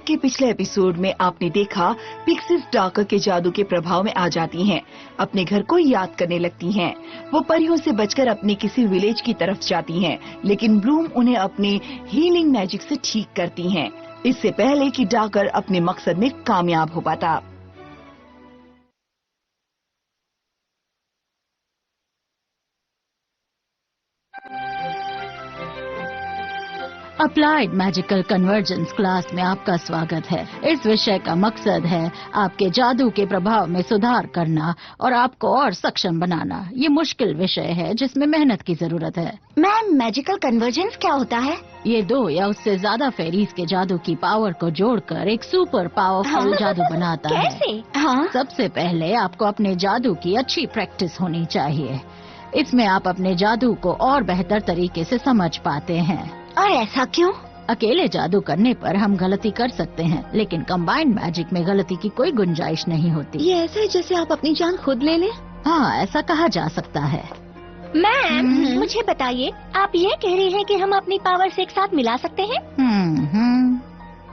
के पिछले एपिसोड में आपने देखा पिक्सीज डार्कर के जादू के प्रभाव में आ जाती हैं, अपने घर को याद करने लगती हैं। वो परियों से बचकर अपने किसी विलेज की तरफ जाती हैं, लेकिन ब्लूम उन्हें अपने हीलिंग मैजिक से ठीक करती हैं, इससे पहले कि डार्कर अपने मकसद में कामयाब हो पाता। अप्लाइड मैजिकल कन्वर्जेंस क्लास में आपका स्वागत है। इस विषय का मकसद है आपके जादू के प्रभाव में सुधार करना और आपको और सक्षम बनाना। ये मुश्किल विषय है जिसमें मेहनत की जरूरत है। मैम, मैजिकल कन्वर्जेंस क्या होता है? ये 2 या उससे ज्यादा फेरीज के जादू की पावर को जोड़कर एक सुपर पावरफुल जादू बनाता है। कैसे? हाँ? सबसे पहले आपको अपने जादू की अच्छी प्रैक्टिस होनी चाहिए। इसमें आप अपने जादू को और बेहतर तरीके से समझ पाते हैं। और ऐसा क्यों? अकेले जादू करने पर हम गलती कर सकते हैं, लेकिन कंबाइंड मैजिक में गलती की कोई गुंजाइश नहीं होती। ये ऐसा है जैसे आप अपनी जान खुद ले लें? हाँ, ऐसा कहा जा सकता है। मैम, मुझे बताइए, आप ये कह रही हैं कि हम अपनी पावर्स एक साथ मिला सकते हैं?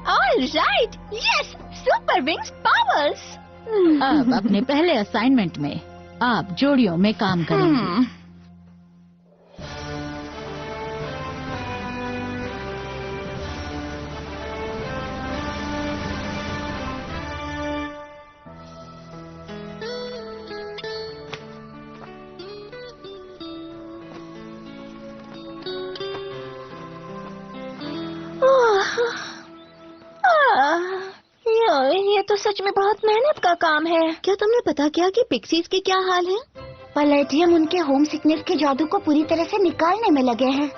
All right, yes, super wings powers. अब अपने पहले असाइनमेंट में आप जोड़ियों में काम करेंगे। ये तो सच में बहुत मेहनत का काम है। क्या तुमने पता किया कि पिक्सीज के क्या हाल है? पलेडियम उनके होम सिकनेस के जादू को पूरी तरह से निकालने में लगे हैं।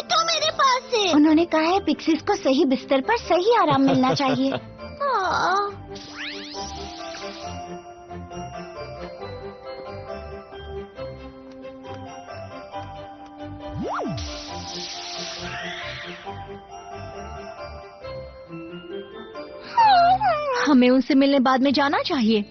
तो मेरे पास से उन्होंने कहा है पिक्सीज को सही बिस्तर पर सही आराम मिलना चाहिए। हमें उनसे मिलने बाद में जाना चाहिए।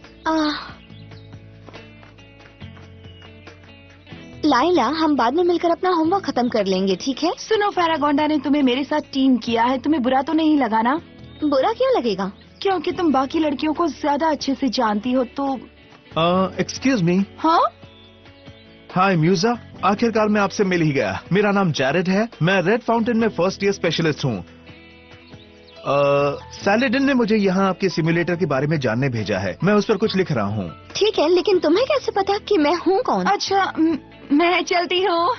लाइला, हम बाद में मिलकर अपना होमवर्क खत्म कर लेंगे, ठीक है? सुनो, फेरागोंडा ने तुम्हें मेरे साथ टीम किया है, तुम्हें बुरा तो नहीं लगा ना? बुरा क्यों लगेगा? क्योंकि तुम बाकी लड़कियों को ज्यादा अच्छे से जानती हो तो। Excuse me. हाँ? हाय म्यूजा, आखिरकार मैं आपसे मिल ही गया। मेरा नाम जैरेड है, मैं रेड फाउंटेन में फर्स्ट ईयर स्पेशलिस्ट हूँ। सैलेडिन ने मुझे यहाँ आपके सिमुलेटर के बारे में जानने भेजा है, मैं उस पर कुछ लिख रहा हूँ। ठीक है, लेकिन तुम्हें कैसे पता कि मैं हूँ कौन? अच्छा, मैं चलती हूँ।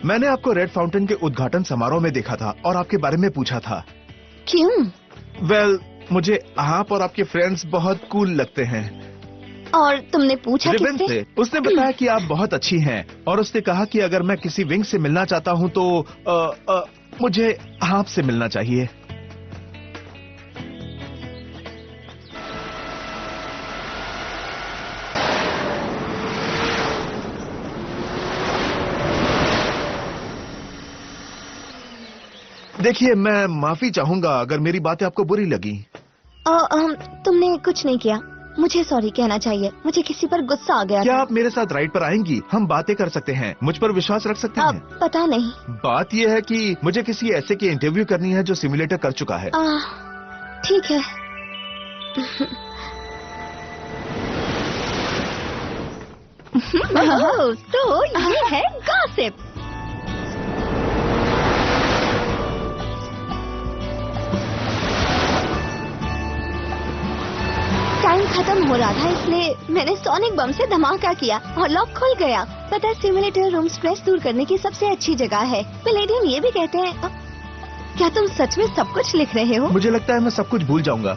मैंने आपको रेड फाउंटेन के उद्घाटन समारोह में देखा था और आपके बारे में पूछा था। क्यों? वेल, मुझे आप और आपके फ्रेंड्स बहुत कूल लगते हैं। और तुमने पूछा रिबन किससे? से। उसने बताया कि आप बहुत अच्छी हैं और उसने कहा कि अगर मैं किसी विंग से मिलना चाहता हूँ तो मुझे आपसे मिलना चाहिए। देखिए, मैं माफी चाहूंगा अगर मेरी बातें आपको बुरी लगी। तुमने कुछ नहीं किया, मुझे सॉरी कहना चाहिए। मुझे किसी पर गुस्सा आ गया। क्या था। आप मेरे साथ राइड पर आएंगी? हम बातें कर सकते हैं, मुझ पर विश्वास रख सकते हैं। पता नहीं। बात यह है कि मुझे किसी ऐसे की इंटरव्यू करनी है जो सिमुलेटर कर चुका है। ठीक है। तो ये है गॉसिप। टाइम खत्म हो रहा था, इसलिए मैंने सोनिक बम से धमाका किया और लॉक खुल गया। पता है, सिमुलेटर रूम स्ट्रेस दूर करने की सबसे अच्छी जगह है। पैलेडियम ये भी कहते हैं। क्या तुम सच में सब कुछ लिख रहे हो? मुझे लगता है मैं सब कुछ भूल जाऊंगा।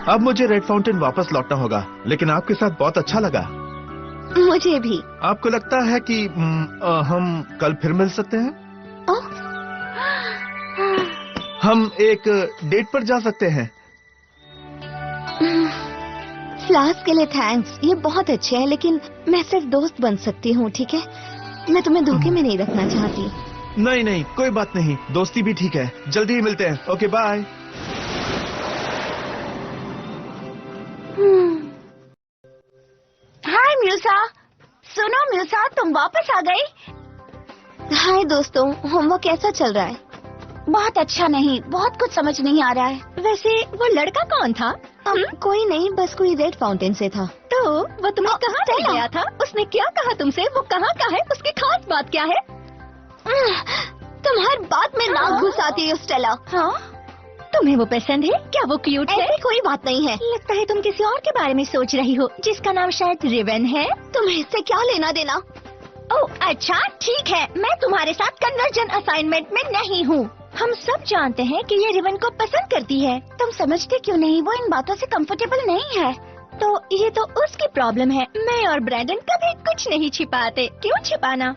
अब मुझे रेड फाउंटेन वापस लौटना होगा, लेकिन आपके साथ बहुत अच्छा लगा। मुझे भी। आपको लगता है कि हम कल फिर मिल सकते हैं? ओह, हम एक डेट पर जा सकते हैं। फ्लास्क के लिए थैंक्स, ये बहुत अच्छे हैं, लेकिन मैं सिर्फ दोस्त बन सकती हूँ, ठीक है? मैं तुम्हें धोखे में नहीं रखना चाहती। नहीं नहीं, कोई बात नहीं, दोस्ती भी ठीक है। जल्दी ही मिलते हैं। Okay bye. हाय म्यूसा। सुनो म्यूसा, तुम वापस आ गई? हाय दोस्तों, होमवर्क कैसा चल रहा है? बहुत अच्छा नहीं, बहुत कुछ समझ नहीं आ रहा है। वैसे वो लड़का कौन था? कोई नहीं, बस कोई रेड फाउंटेन से था। तो वो तुम्हें कहाँ ले गया था? उसने क्या कहा तुमसे? वो कहाँ का है? उसकी खास बात क्या है? तुम हर बात में नाक घुसाती हो स्टेला। हाँ? तुम्हें वो पसंद है? क्या वो क्यूट है? ऐसी कोई बात नहीं है। लगता है तुम किसी और के बारे में सोच रही हो, जिसका नाम शायद रिवन है। तुम्हें इससे क्या लेना देना? ओह अच्छा, ठीक है, मैं तुम्हारे साथ कन्वर्जन असाइनमेंट में नहीं हूँ। हम सब जानते हैं कि ये रिवन को पसंद करती है। तुम समझते क्यों नहीं? वो इन बातों से कंफर्टेबल नहीं है। तो ये तो उसकी प्रॉब्लम है। मैं और ब्रैंडन कभी कुछ नहीं छिपाते। क्यों छिपाना?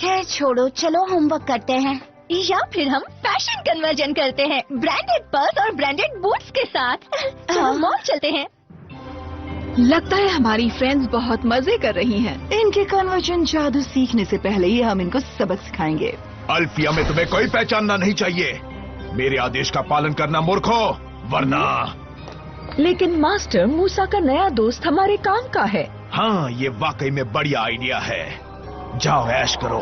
खैर छोड़ो, चलो होमवर्क करते हैं, या फिर हम फैशन कन्वर्जन करते हैं ब्रांडेड पर्स और ब्रांडेड बूट्स के साथ। चलो मॉल चलते हैं। लगता है हमारी फ्रेंड्स बहुत मजे कर रही हैं। इनके कन्वर्जन जादू सीखने से पहले ही हम इनको सबक सिखाएंगे। अल्फिया में तुम्हें कोई पहचानना नहीं चाहिए। मेरे आदेश का पालन करना मूर्खो, वरना। लेकिन मास्टर, मूसा का नया दोस्त हमारे काम का है। हाँ, ये वाकई में बढ़िया आइडिया है। जाओ ऐश करो।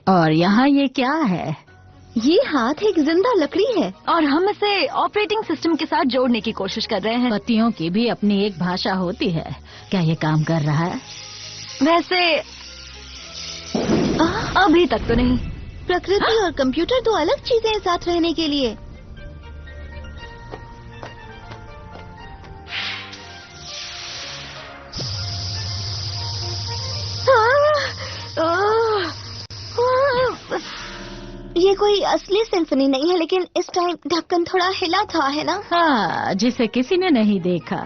और यहाँ ये क्या है? ये हाथ एक जिंदा लकड़ी है और हम इसे ऑपरेटिंग सिस्टम के साथ जोड़ने की कोशिश कर रहे हैं। पतियों की भी अपनी एक भाषा होती है। क्या ये काम कर रहा है? वैसे अभी तक तो नहीं। प्रकृति और कंप्यूटर तो अलग चीजें हैं साथ रहने के लिए। ये कोई असली सिम्फनी नहीं है, लेकिन इस टाइम ढक्कन थोड़ा हिला था, है ना? हाँ, जिसे किसी ने नहीं देखा।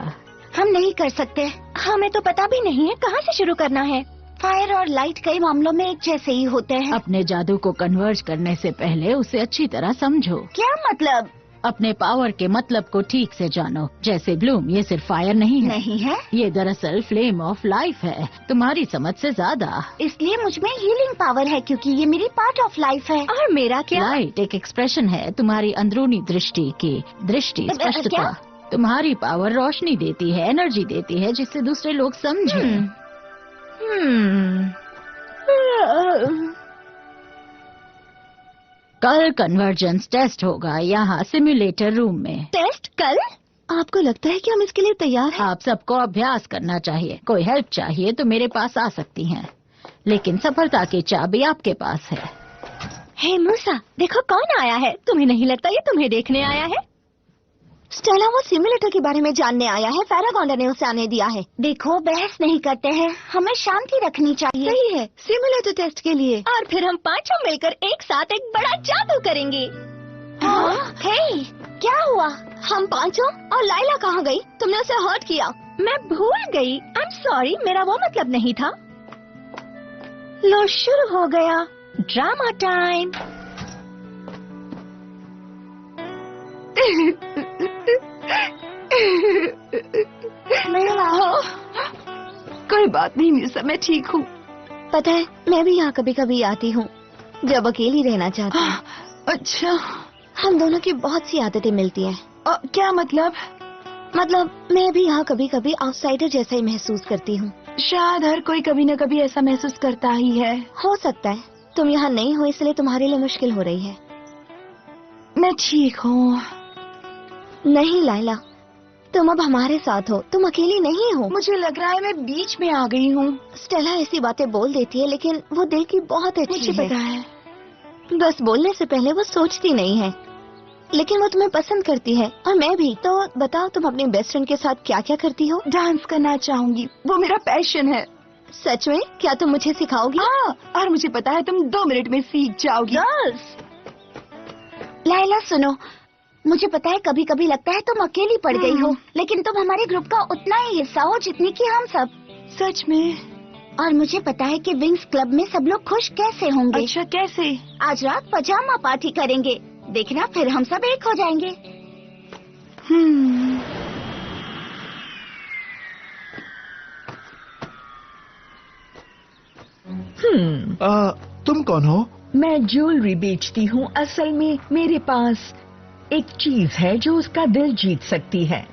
हम नहीं कर सकते। हमें तो पता भी नहीं है कहाँ से शुरू करना है। फायर और लाइट कई मामलों में एक जैसे ही होते हैं। अपने जादू को कन्वर्ज करने से पहले उसे अच्छी तरह समझो। क्या मतलब? अपने पावर के मतलब को ठीक से जानो। जैसे ब्लूम, ये सिर्फ फायर नहीं है। नहीं है? ये दरअसल फ्लेम ऑफ लाइफ है, तुम्हारी समझ से ज्यादा। इसलिए मुझ में हीलिंग पावर है, क्योंकि ये मेरी पार्ट ऑफ लाइफ है। और मेरा क्या? लाइट एक एक्सप्रेशन है तुम्हारी अंदरूनी दृष्टि की। दृष्टि, स्पष्टता। तुम्हारी पावर रोशनी देती है, एनर्जी देती है, जिससे दूसरे लोग समझें। कल कन्वर्जेंस टेस्ट होगा यहाँ सिम्युलेटर रूम में। टेस्ट कल? आपको लगता है कि हम इसके लिए तैयार हैं? आप सबको अभ्यास करना चाहिए। कोई हेल्प चाहिए तो मेरे पास आ सकती हैं, लेकिन सफलता की चाबी आपके पास है। हे मूसा, देखो कौन आया है। तुम्हें नहीं लगता ये तुम्हें देखने आया है? स्टेला वो सिम्युलेटर के बारे में जानने आया है। फेरागोंडा ने उसे आने दिया है। देखो, बहस नहीं करते हैं, हमें शांति रखनी चाहिए। सही है, सिम्युलेटर टेस्ट के लिए। और फिर हम पांचों मिलकर एक साथ एक बड़ा जादू करेंगे। हे, क्या हुआ? हम पांचों? और लाइला कहाँ गई? तुमने उसे हर्ट किया। मैं भूल गई। आई एम सॉरी, मेरा वो मतलब नहीं था। लो, शुरू हो गया ड्रामा टाइम। कोई बात नहीं म्यूसा, मैं ठीक हूँ। पता है, मैं भी यहाँ कभी कभी आती हूँ जब अकेली रहना चाहती हूँ। अच्छा, हम दोनों की बहुत सी आदतें मिलती हैं। क्या मतलब? मतलब मैं भी यहाँ कभी कभी आउटसाइडर जैसा ही महसूस करती हूँ। शायद हर कोई कभी न कभी ऐसा महसूस करता ही है। हो सकता है तुम यहाँ नहीं हो, इसलिए तुम्हारे लिए मुश्किल हो रही है। मैं ठीक हूँ। नहीं लाइला, तुम अब हमारे साथ हो, तुम अकेली नहीं हो। मुझे लग रहा है मैं बीच में आ गई हूँ। स्टेला ऐसी बातें बोल देती है, लेकिन वो दिल की बहुत अच्छी मुझे है। पता है। बस बोलने से पहले वो सोचती नहीं है, लेकिन वो तुम्हें पसंद करती है और मैं भी। तो बताओ, तुम अपने बेस्ट फ्रेंड के साथ क्या क्या करती हो? डांस करना चाहूंगी, वो मेरा पैशन है। सच में? क्या तुम मुझे सिखाओगी? हाँ, और मुझे पता है तुम 2 मिनट में सीख जाओगी। गर्ल्स, लाइला सुनो, मुझे पता है कभी कभी लगता है तुम अकेली पड़ गई हो, लेकिन तुम हमारे ग्रुप का उतना ही हिस्सा हो जितनी कि हम सब। सच में? और मुझे पता है कि विंग्स क्लब में सब लोग खुश कैसे होंगे। अच्छा, कैसे? आज रात पजामा पार्टी करेंगे, देखना फिर हम सब एक हो जाएंगे। तुम कौन हो? मैं ज्वेलरी बेचती हूँ। असल में मेरे पास एक चीज है जो उसका दिल जीत सकती है।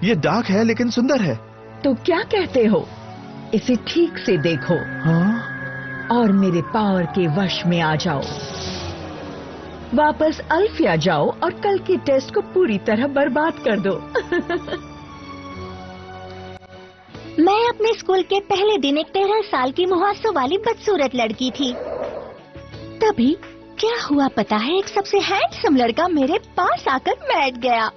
ये डार्क है लेकिन सुंदर है। तो क्या कहते हो, इसे ठीक से देखो और मेरे पावर के वश में आ जाओ। वापस अल्फिया जाओ और कल के टेस्ट को पूरी तरह बर्बाद कर दो। मैं अपने स्कूल के पहले दिन एक 13 साल की मुहासों वाली बदसूरत लड़की थी। तभी क्या हुआ पता है, एक सबसे हैंडसम लड़का मेरे पास आकर बैठ गया।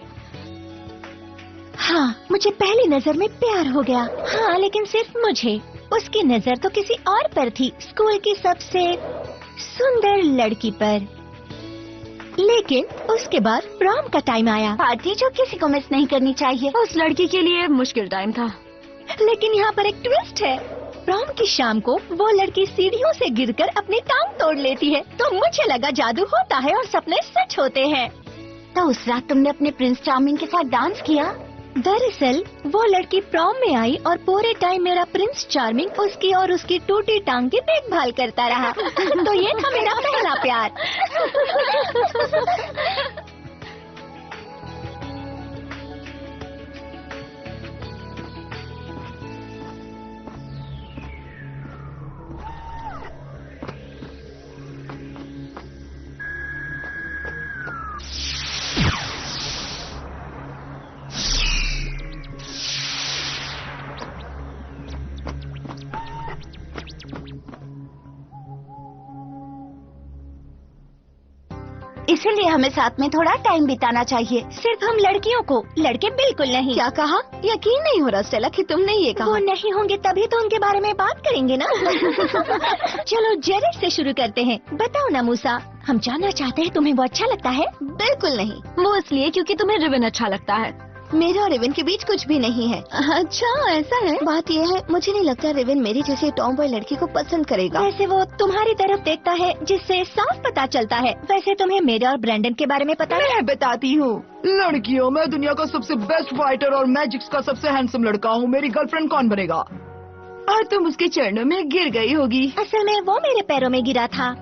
हाँ, मुझे पहली नजर में प्यार हो गया। हाँ, लेकिन सिर्फ मुझे। उसकी नजर तो किसी और पर थी, स्कूल की सबसे सुंदर लड़की पर। लेकिन उसके बाद प्रॉम का टाइम आया, पार्टी जो किसी को मिस नहीं करनी चाहिए। उस लड़की के लिए मुश्किल टाइम था। लेकिन यहाँ पर एक ट्विस्ट है। प्रॉम की शाम को वो लड़की सीढ़ियों से गिरकर अपनी टांग तोड़ लेती है, तो मुझे लगा जादू होता है और सपने सच होते हैं। तो उस रात तुमने अपने प्रिंस चार्मिंग के साथ डांस किया। दरअसल वो लड़की प्रॉम में आई और पूरे टाइम मेरा प्रिंस चार्मिंग उसकी और उसकी टूटी टांग की देखभाल करता रहा। तो ये था मेरा पहला प्यार। इसीलिए हमें साथ में थोड़ा टाइम बिताना चाहिए, सिर्फ हम लड़कियों को, लड़के बिल्कुल नहीं। क्या कहा? यकीन नहीं हो रहा स्टेला कि तुमने ये कहा। वो नहीं होंगे तभी तो उनके बारे में बात करेंगे ना। चलो जेरेड से शुरू करते हैं। बताओ ना मूसा, हम जानना चाहते हैं तुम्हें वो अच्छा लगता है? बिल्कुल नहीं। वो इसलिए क्योंकि तुम्हें रिबन अच्छा लगता है। मेरे और रेवन के बीच कुछ भी नहीं है। अच्छा, ऐसा है? बात यह है, मुझे नहीं लगता रेवन मेरी जैसे टॉम बॉय लड़की को पसंद करेगा। वैसे वो तुम्हारी तरफ देखता है जिससे साफ पता चलता है। वैसे तुम्हें मेरे और ब्रैंडन के बारे में पता है? मैं बताती हूँ। लड़कियों, मैं दुनिया का सबसे बेस्ट फाइटर और मैजिक्स का सबसे हैंडसम लड़का हूँ। मेरी गर्लफ्रेंड कौन बनेगा? और तुम उसके चरणों में गिर गई होगी। असल में वो मेरे पैरों में गिरा था।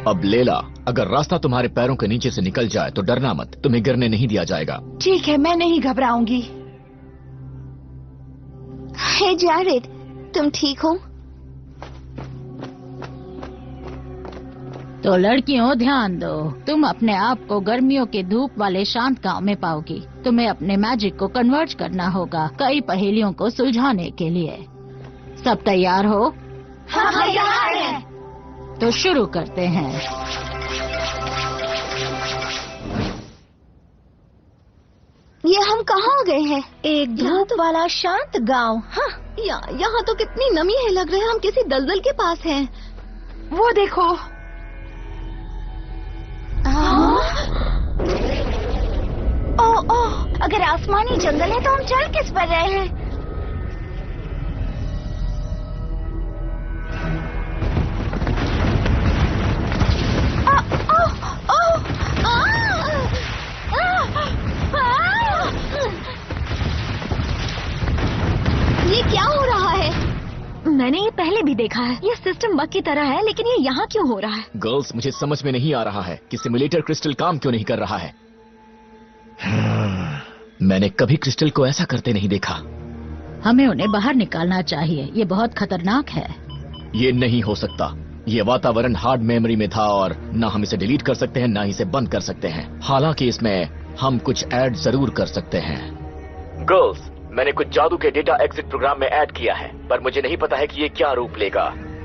अब लेला, अगर रास्ता तुम्हारे पैरों के नीचे से निकल जाए तो डरना मत, तुम्हें गिरने नहीं दिया जाएगा। ठीक है, मैं नहीं घबराऊंगी। हे जैरेड, तुम ठीक हो? तो लड़कियों ध्यान दो, तुम अपने आप को गर्मियों के धूप वाले शांत गांव में पाओगी। तुम्हें अपने मैजिक को कन्वर्ट करना होगा कई पहेलियों को सुलझाने के लिए। सब तैयार हो? हाँ, तैयार है। तो शुरू करते हैं। ये हम कहाँ गए हैं? एक धूप वाला शांत गांव। हाँ, यहाँ तो कितनी नमी है, लग रहा है हम किसी दलदल के पास हैं। वो देखो। ओह, अगर आसमानी जंगल है तो हम चल किस पर रहे हैं? ये क्या हो रहा है? मैंने ये पहले भी देखा है। ये सिस्टम बग की तरह है, लेकिन ये यहाँ क्यों हो रहा है? गर्ल्स, मुझे समझ में नहीं आ रहा है कि सिमुलेटर क्रिस्टल काम क्यों नहीं कर रहा है। मैंने कभी क्रिस्टल को ऐसा करते नहीं देखा। हमें उन्हें बाहर निकालना चाहिए, ये बहुत खतरनाक है। ये नहीं हो सकता। ये वातावरण हार्ड मेमोरी में था और न हम इसे डिलीट कर सकते हैं, न इसे बंद कर सकते हैं। हालांकि इसमें हम कुछ ऐड जरूर कर सकते हैं। गर्ल्स, मैंने कुछ जादू के डेटा एग्जिट प्रोग्राम में ऐड किया है, पर मुझे नहीं पता है कि ये क्या रूप लेगा।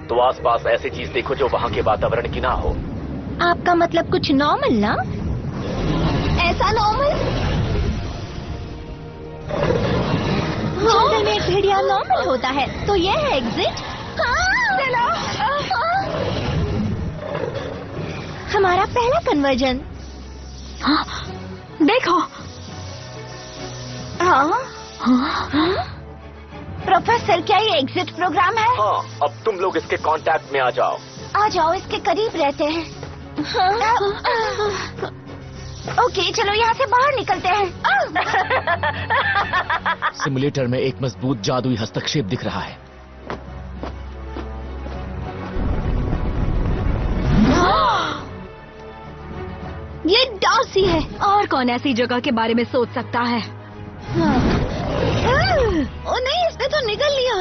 तो आसपास ऐसी चीज देखो जो वहाँ के वातावरण की ना हो। आपका मतलब कुछ नॉर्मल ना? ऐसा नॉर्मल? जंगल में एक भेड़िया नॉर्मल होता है, तो ये है एग्जिट। हाँ। लैला। हमारा पहला कन्वर्जन। देखो। प्रोफेसर, क्या ये एग्जिट प्रोग्राम है? हाँ, अब तुम लोग इसके कांटेक्ट में आ जाओ। आ जाओ, इसके करीब रहते हैं। ओके, चलो यहाँ से बाहर निकलते हैं। सिमुलेटर में एक मजबूत जादुई हस्तक्षेप दिख रहा है। ये डार्सी है। और कौन ऐसी जगह के बारे में सोच सकता है? ओ नहीं, इसने तो निकल लिया।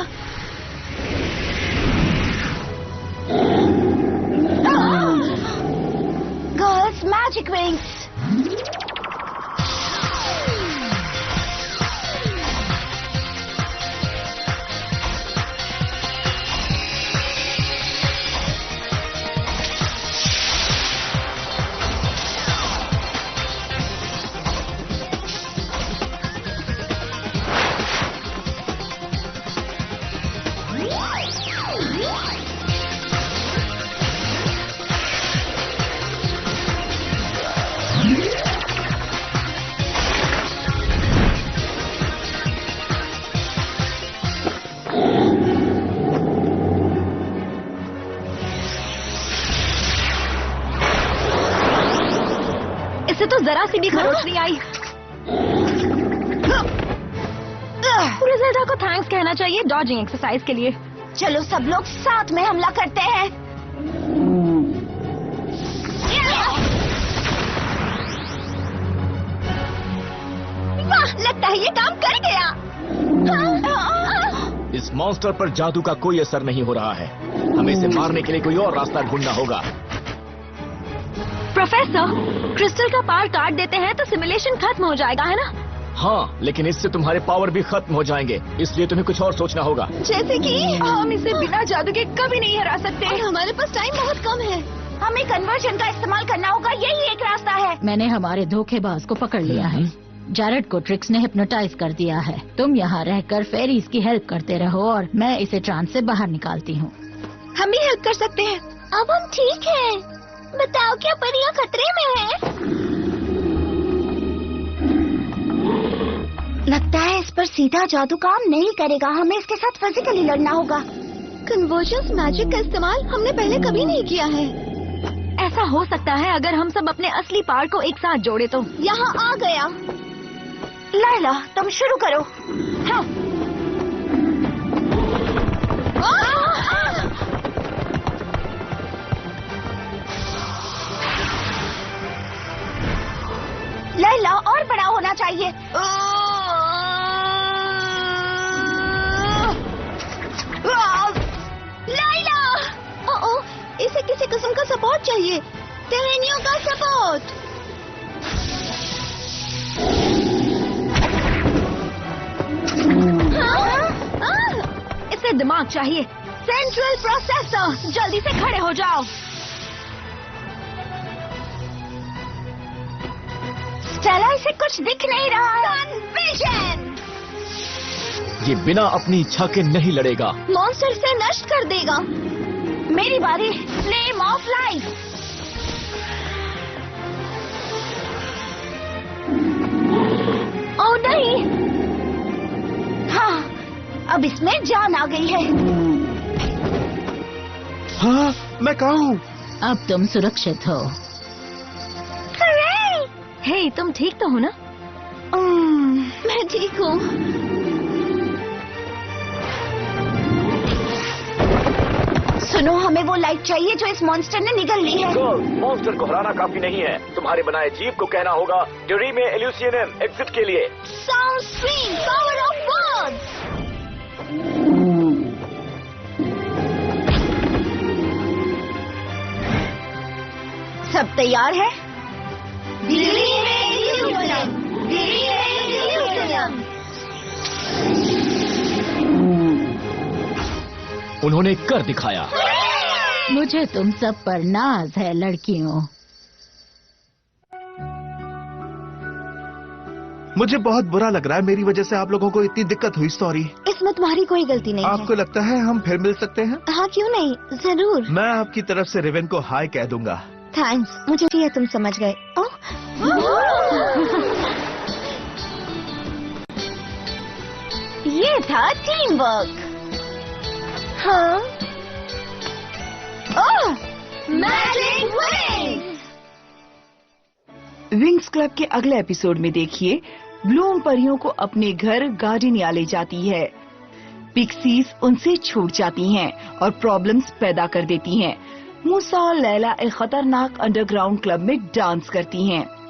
Girls magic wings. इससे तो जरा सी भी खरोच नहीं आई। ग्रिसेल्डा को थैंक्स कहना चाहिए डॉजिंग एक्सरसाइज के लिए। चलो सब लोग साथ में हमला करते हैं। वाह, लगता है ये काम कर गया। इस मॉन्स्टर पर जादू का कोई असर नहीं हो रहा है। हमें इसे मारने के लिए कोई और रास्ता ढूंढना होगा। प्रोफेसर, क्रिस्टल का पार काट देते हैं तो सिमुलेशन खत्म हो जाएगा, है ना? हाँ, लेकिन इससे तुम्हारे पावर भी खत्म हो जाएंगे, इसलिए तुम्हें कुछ और सोचना होगा। जैसे कि हम इसे बिना जादू के कभी नहीं हरा सकते। और हमारे पास टाइम बहुत कम है। हमें कन्वर्जन का इस्तेमाल करना होगा, यही एक रास्ता है। मैंने हमारे धोखेबाज को पकड़ लिया है। जैरेड को ट्रिक्स ने हिप्नोटाइज कर दिया है। तुम यहाँ रहकर फेरीज की हेल्प करते रहो और मैं इसे ट्रांस से बाहर निकालती हूँ। हम भी हेल्प कर सकते हैं। अब हम ठीक हैं। बताओ, क्या परियां खतरे में हैं? लगता है इस पर सीधा जादू काम नहीं करेगा। हमें इसके साथ फिजिकली लड़ना होगा। कन्वर्जेंस मैजिक का इस्तेमाल हमने पहले कभी नहीं किया है। ऐसा हो सकता है अगर हम सब अपने असली पार्ट को एक साथ जोड़े तो। यहाँ आ गया। लैला, तुम शुरू करो। हाँ। लैला, और बड़ा होना चाहिए। लैला, इसे किसी किस्म का सपोर्ट चाहिए। टहनियों का सपोर्ट। इसे दिमाग चाहिए। सेंट्रल प्रोसेसर, जल्दी से खड़े हो जाओ। स्टेला, इसे कुछ दिख नहीं रहा है। विजन। ये बिना अपनी इच्छा के नहीं लड़ेगा। मॉन्स्टर से नष्ट कर देगा। मेरी बारी। Flame of life. ओह नहीं। हाँ, अब इसमें जान आ गई है। हाँ, मैं कहाँ हूँ? अब तुम सुरक्षित हो। हे, तुम ठीक तो हो ना? मैं ठीक हूँ। सुनो, हमें वो लाइट चाहिए जो इस मॉन्स्टर ने निगल ली है। मॉन्स्टर को हराना काफी नहीं है। तुम्हारे बनाए जीप को कहना होगा ड्यूरी में एल्यूसियनम एग्जिट के लिए। Sound stream, power of words. सब तैयार है? उन्होंने कर दिखाया। मुझे तुम सब पर नाज है लड़कियों। मुझे बहुत बुरा लग रहा है, मेरी वजह से आप लोगों को इतनी दिक्कत हुई। सॉरी। इसमें तुम्हारी कोई गलती नहीं आपको लगता है हम फिर मिल सकते हैं? है। हाँ, क्यों नहीं, जरूर। मैं आपकी तरफ से रिवेन को हाय कह दूंगा। थैंक्स, मुझे ये तुम समझ गए। ओह, ये था टीम वर्क। हाँ, ओह, मैजिक विंग्स। विंग्स क्लब के अगले एपिसोड में देखिए, ब्लूम परियों को अपने घर गार्डनिया ले जाती है। पिक्सीज उनसे छूट जाती हैं और प्रॉब्लम्स पैदा कर देती हैं। मूसा और लैला एक खतरनाक अंडरग्राउंड क्लब में डांस करती हैं।